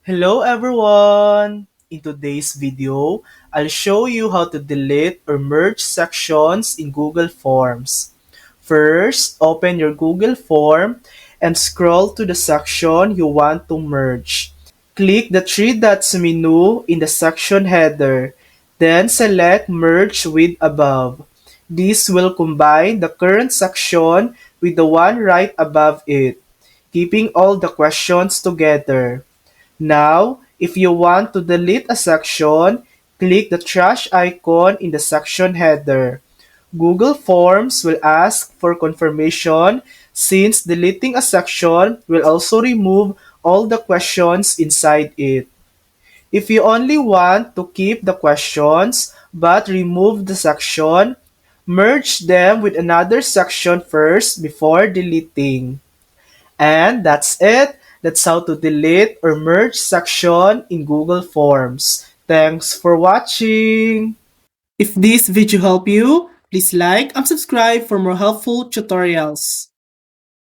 Hello everyone! In today's video, I'll show you how to delete or merge sections in Google Forms. First, open your Google form and scroll to the section you want to merge. Click the three dots menu in the section header, then select Merge with Above. This will combine the current section with the one right above it, keeping all the questions together. Now, if you want to delete a section, click the trash icon in the section header. Google Forms will ask for confirmation since deleting a section will also remove all the questions inside it. If you only want to keep the questions but remove the section, merge them with another section first before deleting. And that's it. That's how to delete or merge section in Google Forms. Thanks for watching. If this video helped you, please like and subscribe for more helpful tutorials.